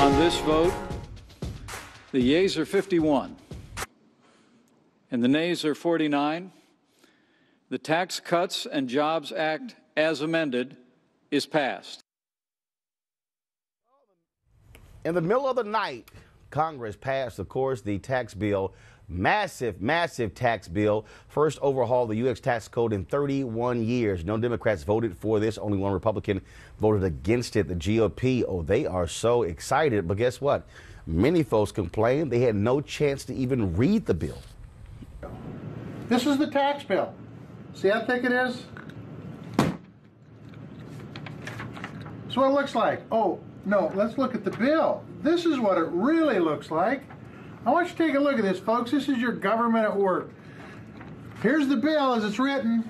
On this vote, the yeas are 51 and the nays are 49. The Tax Cuts and Jobs Act, as amended, is passed. In the middle of the night, Congress passed, of course, the tax bill. Massive, massive tax bill. First overhaul of the U.S. tax code in 31 years. No Democrats voted for this. Only one Republican voted against it. The GOP, oh, they are so excited. But guess what? Many folks complained they had no chance to even read the bill. This is the tax bill. See how thick it is? That's what it looks like. Oh, no, let's look at the bill. This is what it really looks like. I want you to take a look at this, folks. This is your government at work. Here's the bill as it's written.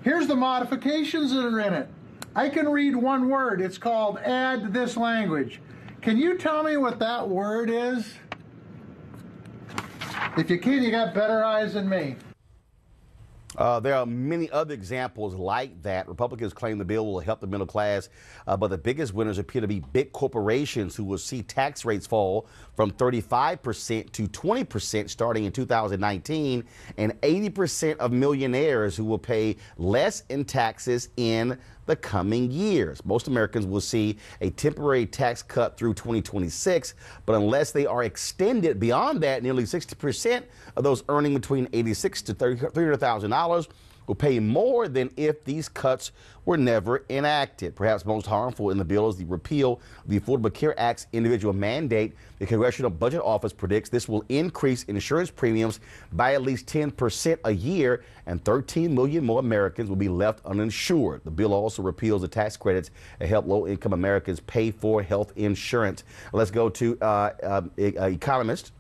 Here's the modifications that are in it. I can read one word. It's called add this language. Can you tell me what that word is? If you can, you got better eyes than me. There are many other examples like that. Republicans claim the bill will help the middle class, but the biggest winners appear to be big corporations who will see tax rates fall from 35% to 20% starting in 2019, and 80% of millionaires who will pay less in taxes in the coming years. Most Americans will see a temporary tax cut through 2026, but unless they are extended beyond that, nearly 60% of those earning between $86,000 to $300,000 will pay more than if these cuts were never enacted. Perhaps most harmful in the bill is the repeal of the Affordable Care Act's individual mandate. The Congressional Budget Office predicts this will increase insurance premiums by at least 10% a year, and 13 million more Americans will be left uninsured. The bill also repeals the tax credits that help low-income Americans pay for health insurance. Let's go to economist,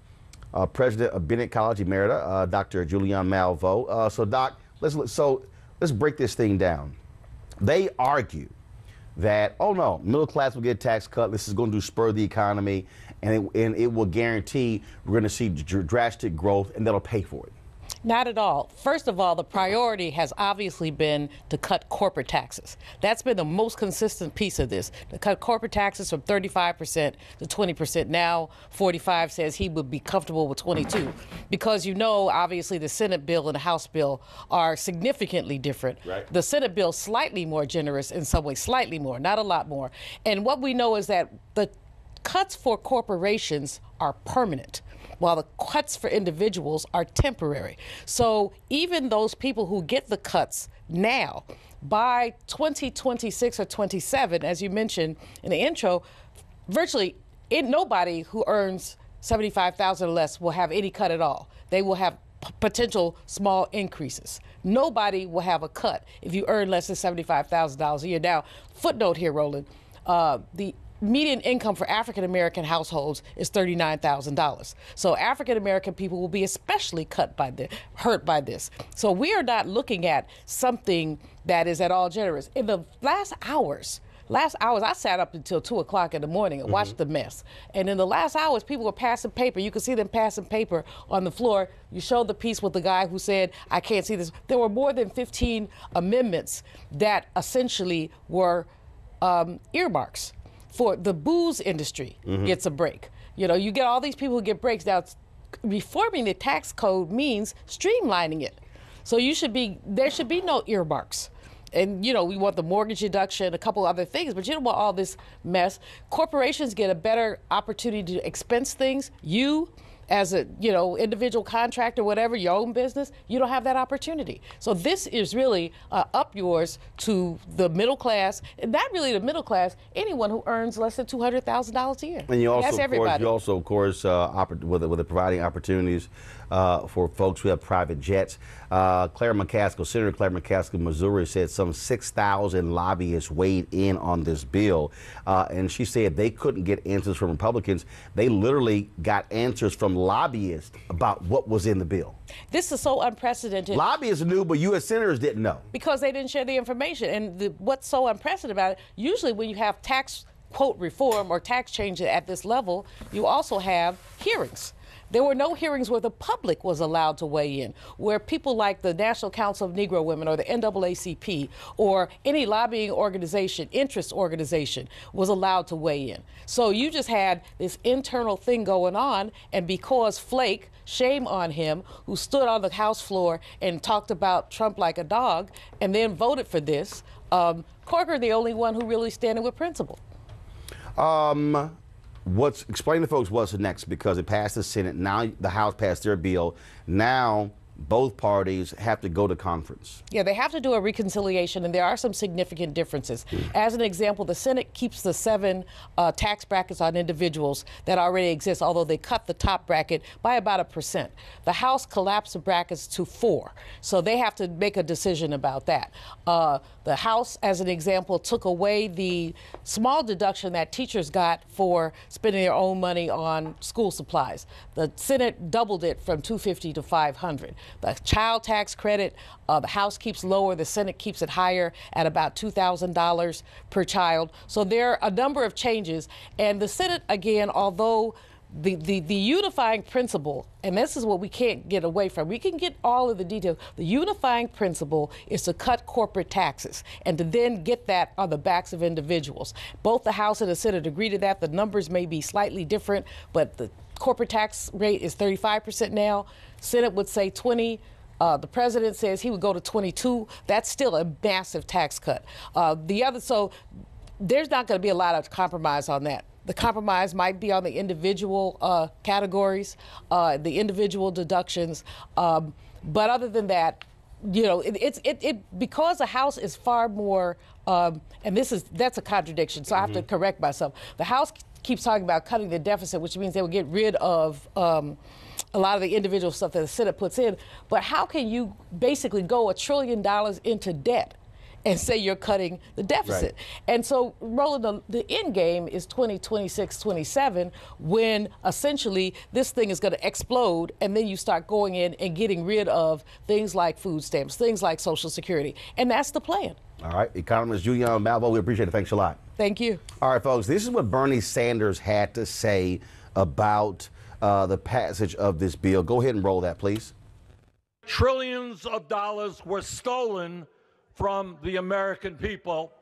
president of Bennett College Emerita, Dr. Julian Malveaux. So, Doc, let's break this thing down. They argue that, oh no, middle class will get a tax cut. This is going to spur the economy, and it will guarantee we're going to see drastic growth, and that'll pay for it. Not at all. First of all, the priority has obviously been to cut corporate taxes. That's been the most consistent piece of this, to cut corporate taxes from 35% to 20%. Now, 45 says he would be comfortable with 22, because you know, obviously, the Senate bill and the House bill are significantly different. Right. The Senate bill slightly more generous in some ways, slightly more, not a lot more. And what we know is that the cuts for corporations are permanent, while the cuts for individuals are temporary. So even those people who get the cuts now, by 2026 or 27, as you mentioned in the intro, virtually nobody who earns $75,000 or less will have any cut at all. They will have potential small increases. Nobody will have a cut if you earn less than $75,000 a year. Now, footnote here, Roland, the median income for African-American households is $39,000. So African-American people will be especially hurt by this. So we are not looking at something that is at all generous. In the last hours, I sat up until 2 o'clock in the morning and watched the mess. And in the last hours, people were passing paper. You could see them passing paper on the floor. You showed the piece with the guy who said, I can't see this. There were more than 15 amendments that essentially were earmarks for the booze industry gets a break. You know, you get all these people who get breaks. Now, reforming the tax code means streamlining it. So there should be no earmarks. And, you know, we want the mortgage deduction, a couple other things, but you don't want all this mess. Corporations get a better opportunity to expense things. You, as a, individual contractor, whatever, your own business, you don't have that opportunity. So this is really up yours to the middle class, and not really the middle class, anyone who earns less than $200,000 a year. And you also, that's everybody. Of course, with providing opportunities for folks who have private jets. Senator Claire McCaskill of Missouri said some 6,000 lobbyists weighed in on this bill, and she said they couldn't get answers from Republicans. They literally got answers from lobbyists about what was in the bill. This is so unprecedented. Lobbyists knew, but U.S. senators didn't know. Because they didn't share the information. And what's so unprecedented about it, usually when you have tax, quote, reform or tax change at this level, you also have hearings. there were no hearings where the public was allowed to weigh in, where people like the National Council of Negro Women or the NAACP or any lobbying organization, interest organization was allowed to weigh in. So you just had this internal thing going on, and because Flake, shame on him, who stood on the House floor and talked about Trump like a dog and then voted for this, Corker the only one who really standing with principle. Explain to folks what's next, because it passed the Senate. Now the House passed their bill. Now both parties have to go to conference. Yeah, they have to do a reconciliation, and there are some significant differences. As an example, the Senate keeps the 7 tax brackets on individuals that already exist, although they cut the top bracket by about 1%. The House collapsed the brackets to 4, so they have to make a decision about that. The House, as an example, took away the small deduction that teachers got for spending their own money on school supplies. The Senate doubled it from $250 to $500. The child tax credit, the House keeps lower, the Senate keeps it higher at about $2,000 per child. So there are a number of changes. And the Senate, again, although the unifying principle, and this is what we can't get away from, we can get all of the details, the unifying principle is to cut corporate taxes and to then get that on the backs of individuals. Both the House and the Senate agree to that. The numbers may be slightly different, but the corporate tax rate is 35% now. Senate would say 20. The president says he would go to 22. That's still a massive tax cut. So there's not going to be a lot of compromise on that. The compromise might be on the individual categories, the individual deductions. But other than that, you know, because the House is far more, and that's a contradiction, so I have to correct myself. The House keeps talking about cutting the deficit, which means they will get rid of a lot of the individual stuff that the Senate puts in. But how can you basically go $1 trillion into debt and say you're cutting the deficit? Right. And so, Roland, the end game is 2026, 27, when essentially this thing is going to explode, and then you start going in and getting rid of things like food stamps, things like Social Security. And that's the plan. All right. Economist Julianne Malvo, we appreciate it. Thanks a lot. Thank you. All right, folks, this is what Bernie Sanders had to say about the passage of this bill. Go ahead and roll that, please. Trillions of dollars were stolen from the American people.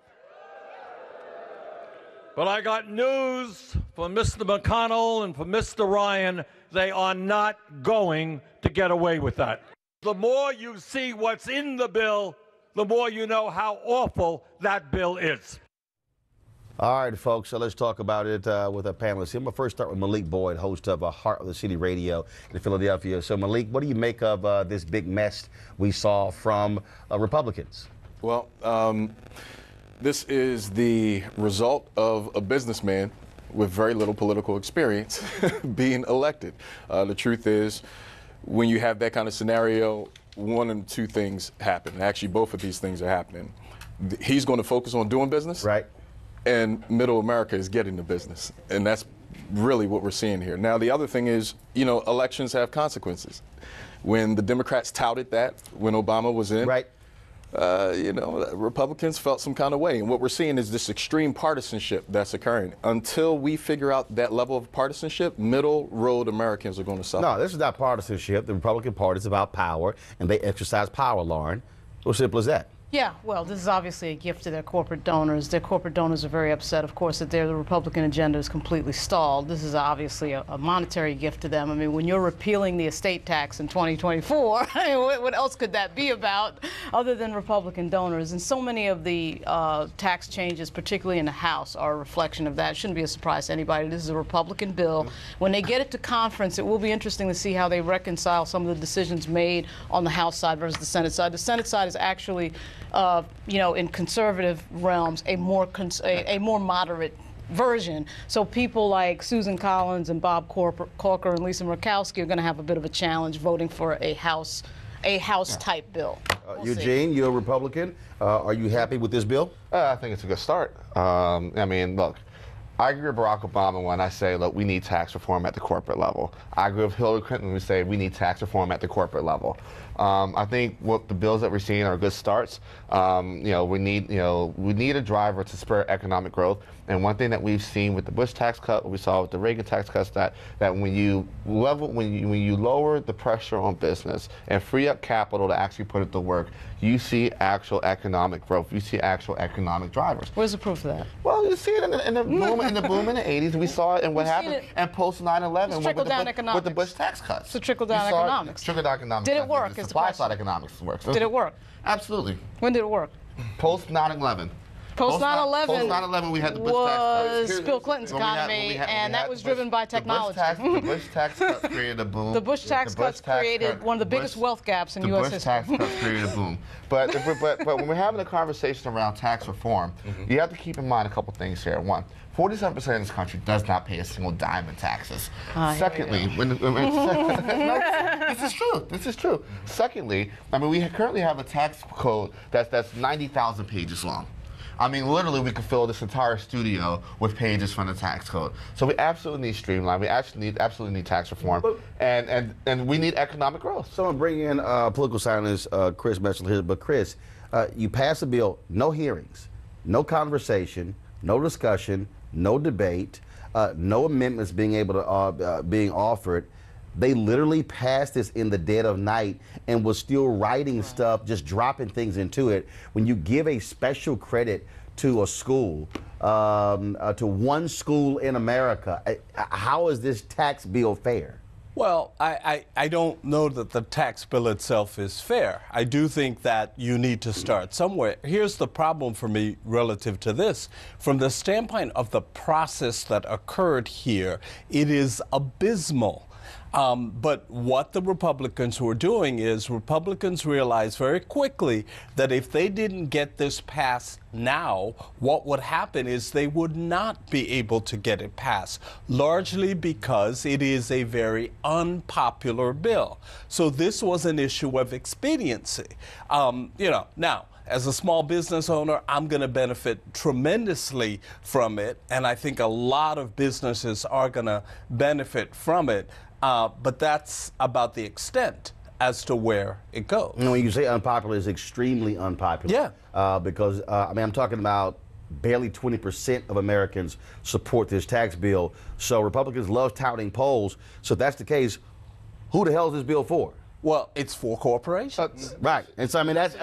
But I got news for Mr. McConnell and for Mr. Ryan. They are not going to get away with that. The more you see what's in the bill, the more you know how awful that bill is. All right, folks, so let's talk about it with our panelists. I'm going to first start with Malik Boyd, host of Heart of the City Radio in Philadelphia. So, Malik, what do you make of this big mess we saw from Republicans? Well, this is the result of a businessman with very little political experience being elected. The truth is, when you have that kind of scenario, one and two things happen. Actually, both of these things are happening. He's going to focus on doing business. Right. And middle America is getting the business. And that's really what we're seeing here. Now, the other thing is, you know, elections have consequences. When the Democrats touted that, when Obama was in, right. You know, Republicans felt some kind of way. And what we're seeing is this extreme partisanship that's occurring. Until we figure out that level of partisanship, middle road Americans are going to suffer. No, this is not partisanship. The Republican Party is about power, and they exercise power, Lauren. So simple as that. Yeah, well, this is obviously a gift to their corporate donors. Their corporate donors are very upset, of course, that the Republican agenda is completely stalled. This is obviously a monetary gift to them. I mean, when you're repealing the estate tax in 2024, I mean, what else could that be about other than Republican donors? And so many of the tax changes, particularly in the House, are a reflection of that. It shouldn't be a surprise to anybody. This is a Republican bill. When they get it to conference, it will be interesting to see how they reconcile some of the decisions made on the House side versus the Senate side. The Senate side is actually you know, in conservative realms, a more moderate version. So people like Susan Collins and Bob Corker and Lisa Murkowski are going to have a bit of a challenge voting for a House type bill. Eugene, you're a Republican. Are you happy with this bill? I think it's a good start. I mean, look, I agree with Barack Obama when I say, look, we need tax reform at the corporate level. I agree with Hillary Clinton when we say we need tax reform at the corporate level. I think what the bills that we're seeing are good starts. We need a driver to spur economic growth. And one thing that we've seen with the Bush tax cut, what we saw with the Reagan tax cuts, that when you lower the pressure on business and free up capital to actually put it to work, you see actual economic growth. You see actual economic drivers. Where's the proof of that? Well, you see it in the boom in the 80s. We saw it in what happened and post 9/11 with the Bush tax cuts. So trickle down economics. Trickle down economics. Did it work? The supply side economics works. Did it work? Absolutely. When did it work? Post 9/11. Post 9/11. Post 9/11, we had the Bush tax cuts. Was Bill Clinton's economy, and that was driven by technology. The Bush tax cuts created a boom. The Bush tax cuts created one of the biggest wealth gaps in U.S. history. The Bush tax cuts created a boom. But when we're having a conversation around tax reform, you have to keep in mind a couple things here. One, 47% of this country does not pay a single dime in taxes. Secondly, this is true. This is true. Secondly, I mean, we currently have a tax code that's 90,000 pages long. I mean, literally, we could fill this entire studio with pages from the tax code. So we absolutely need streamline. We absolutely need tax reform, and we need economic growth. So I'm gonna bring in political scientist Chris Mitchell here. But Chris, you passed a bill, no hearings, no conversation, no discussion, no debate, no amendments being offered. They literally passed this in the dead of night and was still writing stuff, just dropping things into it. When you give a special credit to a school, to one school in America, how is this tax bill fair? Well, I don't know that the tax bill itself is fair. I do think that you need to start somewhere. Here's the problem for me relative to this. From the standpoint of the process that occurred here, it is abysmal. But what the Republicans were doing is Republicans realized very quickly that if they didn't get this passed now, what would happen is they would not be able to get it passed, largely because it is a very unpopular bill. So this was an issue of expediency. Now, as a small business owner, I'm going to benefit tremendously from it, and I think a lot of businesses are going to benefit from it. But that's about the extent as to where it goes. When you say unpopular, it's extremely unpopular. Yeah. Because, I'm talking about barely 20% of Americans support this tax bill. So Republicans love touting polls. So if that's the case, who the hell is this bill for? Well, it's for corporations. Right. And so, it's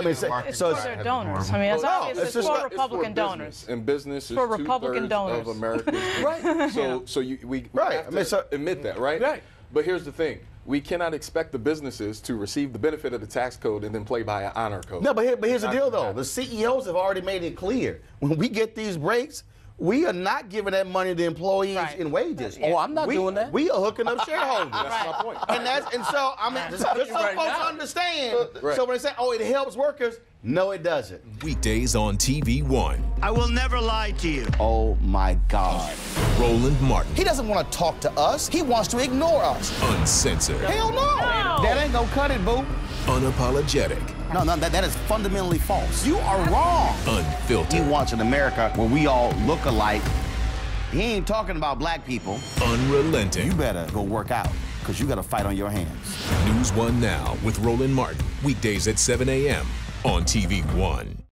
for their donors. I mean, it's obvious. It's for Republican donors. And business is for Republican donors of Americans. Right. We have to admit that, right? Right. But here's the thing. We cannot expect the businesses to receive the benefit of the tax code and then play by an honor code. No, but here's the deal, though. The CEOs have already made it clear. When we get these breaks, we are not giving that money to employees in wages. Oh, I'm not doing that. We are hooking up shareholders. That's my point. And so, I mean, just so folks understand. So when they say, oh, it helps workers, no, it doesn't. Weekdays on TV One. I will never lie to you. Oh, my God. Roland Martin. He doesn't want to talk to us. He wants to ignore us. Uncensored. Hell no. That ain't gonna cut it, boo. Unapologetic. No, that is fundamentally false. You are wrong. Unfiltered. He wants an America where we all look alike. He ain't talking about black people. Unrelenting. You better go work out, because you got a fight on your hands. NewsOne Now with Roland Martin. Weekdays at 7 a.m. on TV One.